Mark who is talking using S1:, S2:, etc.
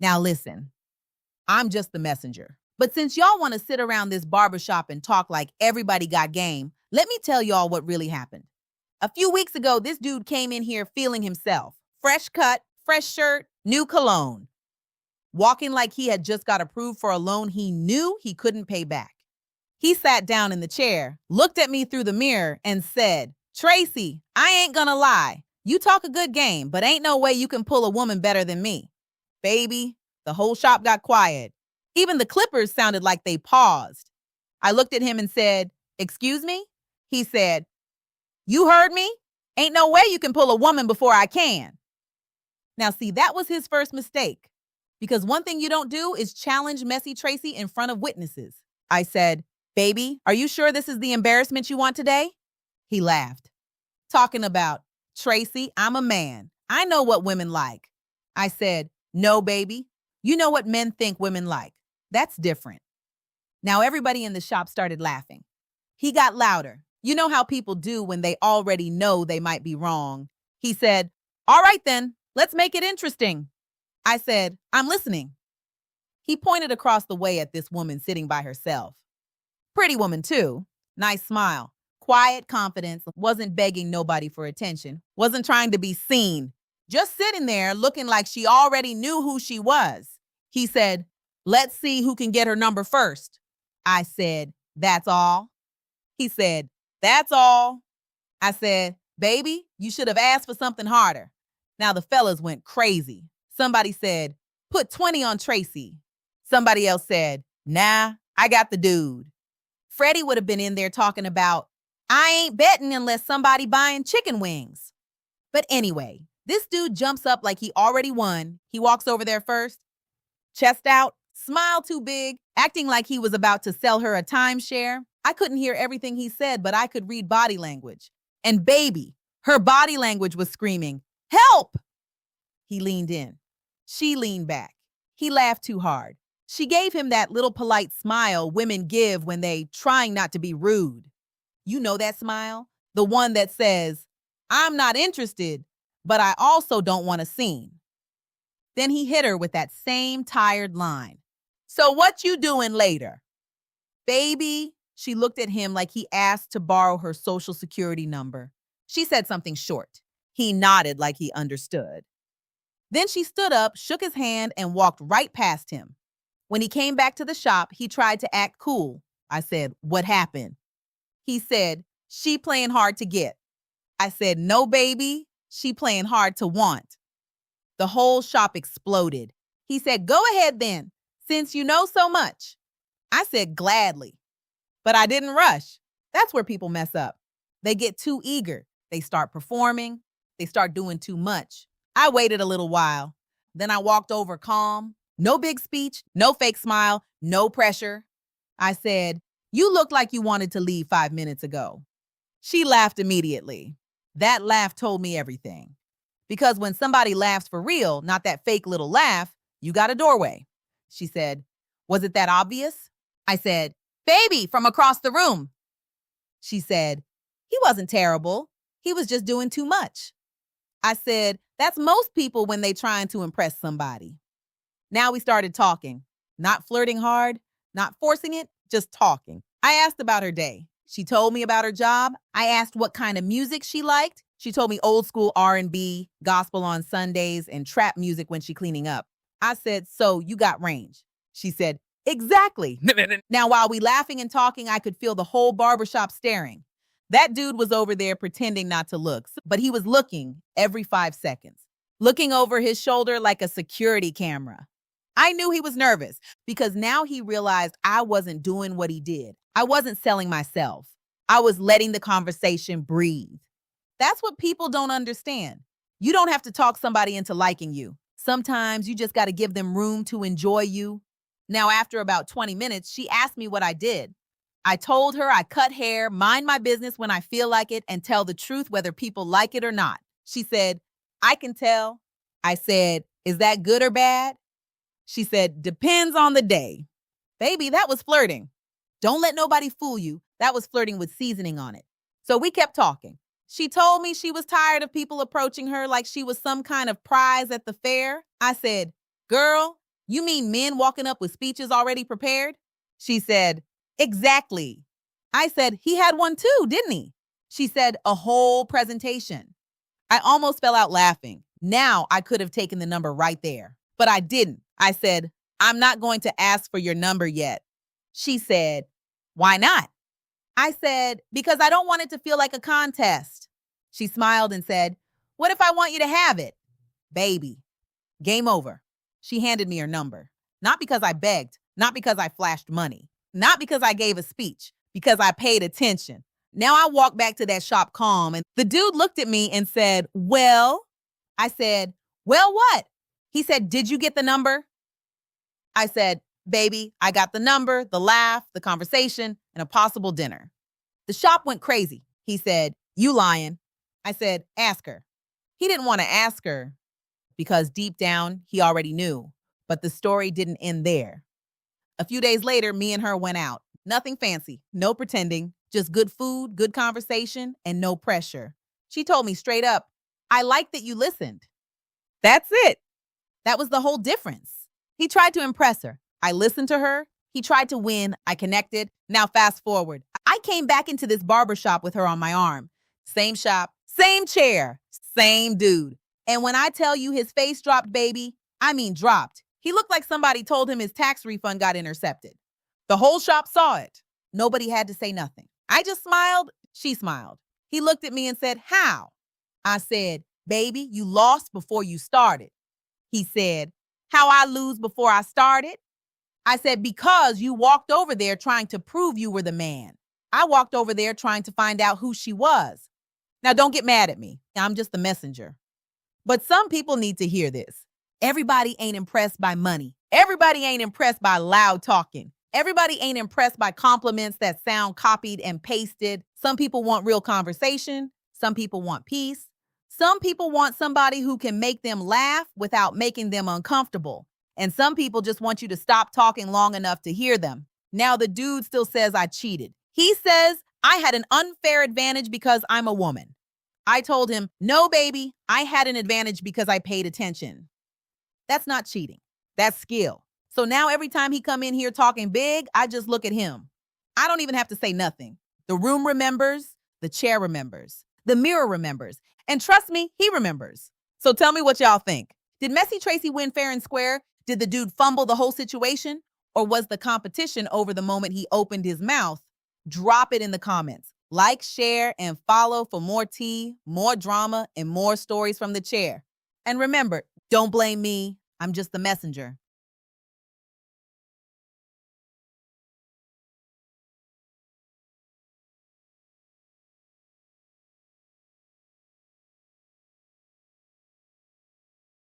S1: Now listen, I'm just the messenger. But since y'all want to sit around this barbershop and talk like everybody got game, let me tell y'all what really happened. A few weeks ago, this dude came in here feeling himself. Fresh cut, fresh shirt, new cologne. Walking like he had just got approved for a loan he knew he couldn't pay back. He sat down in the chair, looked at me through the mirror, and said, "Tracy, I ain't gonna lie. You talk a good game, but ain't no way you can pull a woman better than me." Baby, the whole shop got quiet. Even the clippers sounded like they paused. I looked at him and said, "Excuse me?" He said, "You heard me? Ain't no way you can pull a woman before I can." Now, see, that was his first mistake. Because one thing you don't do is challenge messy Tracy in front of witnesses. I said, "Baby, are you sure this is the embarrassment you want today?" He laughed. Talking about, "Tracy, I'm a man. I know what women like." I said, "No, baby. You know what men think women like. That's different." Now everybody in the shop started laughing. He got louder. You know how people do when they already know they might be wrong. He said, "All right then, let's make it interesting." I said, "I'm listening." He pointed across the way at this woman sitting by herself. Pretty woman too. Nice smile. Quiet confidence. Wasn't begging nobody for attention. Wasn't trying to be seen. Just sitting there looking like she already knew who she was. He said, "Let's see who can get her number first." I said, "That's all?" He said, "That's all." I said, "Baby, you should have asked for something harder." Now the fellas went crazy. Somebody said, "Put 20 on Tracy." Somebody else said, "Nah, I got the dude." Freddie would have been in there talking about, "I ain't betting unless somebody buying chicken wings." But anyway, this dude jumps up like he already won. He walks over there first, chest out, smile too big, acting like he was about to sell her a timeshare. I couldn't hear everything he said, but I could read body language. And baby, her body language was screaming, "Help!" He leaned in. She leaned back. He laughed too hard. She gave him that little polite smile women give when they trying not to be rude. You know that smile? The one that says, "I'm not interested, but I also don't want a scene." Then he hit her with that same tired line. "So what you doing later?" Baby, she looked at him like he asked to borrow her social security number. She said something short. He nodded like he understood. Then she stood up, shook his hand, and walked right past him. When he came back to the shop, he tried to act cool. I said, "What happened?" He said, "She playing hard to get." I said, "No, baby, she playing hard to want." The whole shop exploded. He said, "Go ahead then, since you know so much." I said, "Gladly." But I didn't rush. That's where people mess up. They get too eager. They start performing. They start doing too much. I waited a little while. Then I walked over calm. No big speech, no fake smile, no pressure. I said, "You look like you wanted to leave 5 minutes ago." She laughed immediately. That laugh told me everything. Because when somebody laughs for real, not that fake little laugh, you got a doorway. She said, "Was it that obvious?" I said, "Baby, from across the room." She said, "He wasn't terrible. He was just doing too much." I said, "That's most people when they trying to impress somebody." Now we started talking. Not flirting hard, not forcing it, just talking. I asked about her day. She told me about her job. I asked what kind of music she liked. She told me old school R&B, gospel on Sundays, and trap music when she cleaning up. I said, "So you got range?" She said, "Exactly." Now, while we laughing and talking, I could feel the whole barbershop staring. That dude was over there pretending not to look, but he was looking every 5 seconds, looking over his shoulder like a security camera. I knew he was nervous because now he realized I wasn't doing what he did. I wasn't selling myself. I was letting the conversation breathe. That's what people don't understand. You don't have to talk somebody into liking you. Sometimes you just got to give them room to enjoy you. Now, after about 20 minutes, she asked me what I did. I told her I cut hair, mind my business when I feel like it, and tell the truth whether people like it or not. She said, "I can tell." I said, "Is that good or bad?" She said, "Depends on the day." Baby, that was flirting. Don't let nobody fool you. That was flirting with seasoning on it. So we kept talking. She told me she was tired of people approaching her like she was some kind of prize at the fair. I said, "Girl, You mean men walking up with speeches already prepared? She said, exactly. I said, he had one too, didn't he? She said, a whole presentation. I almost fell out laughing. Now I could have taken the number right there, but I didn't. I said, I'm not going to ask for your number yet. She said, why not? I said, because I don't want it to feel like a contest. She smiled and said, what if I want you to have it? Baby, game over. She handed me her number. Not because I begged, not because I flashed money, not because I gave a speech, because I paid attention. Now I walked back to that shop calm, and the dude looked at me and said, well? I said, well, what? He said, did you get the number? I said, baby, I got the number, the laugh, the conversation, and a possible dinner. The shop went crazy. He said, you lying. I said, ask her. He didn't want to ask her because deep down, he already knew. But the story didn't end there. A few days later, me and her went out. Nothing fancy, no pretending, just good food, good conversation, and no pressure. She told me straight up, I like that you listened. That's it. That was the whole difference. He tried to impress her. I listened to her. He tried to win. I connected. Now fast forward. I came back into this barbershop with her on my arm. Same shop, same chair, same dude. And when I tell you his face dropped, baby, I mean dropped. He looked like somebody told him his tax refund got intercepted. The whole shop saw it. Nobody had to say nothing. I just smiled. She smiled. He looked at me and said, how? I said, baby, you lost before you started. He said, how I lose before I started? I said, because you walked over there trying to prove you were the man. I walked over there trying to find out who she was. Now, don't get mad at me. I'm just the messenger. But some people need to hear this. Everybody ain't impressed by money. Everybody ain't impressed by loud talking. Everybody ain't impressed by compliments that sound copied and pasted. Some people want real conversation. Some people want peace. Some people want somebody who can make them laugh without making them uncomfortable. And some people just want you to stop talking long enough to hear them. Now the dude still says I cheated. He says I had an unfair advantage because I'm a woman. I told him, no, baby, I had an advantage because I paid attention. That's not cheating. That's skill. So now every time he come in here talking big, I just look at him. I don't even have to say nothing. The room remembers, the chair remembers, the mirror remembers, and trust me, he remembers. So tell me what y'all think. Did Messy Tracy win fair and square? Did the dude fumble the whole situation? Or was the competition over the moment he opened his mouth? Drop it in the comments. Like, share, and follow for more tea, more drama, and more stories from the chair. And remember, don't blame me. I'm just the messenger.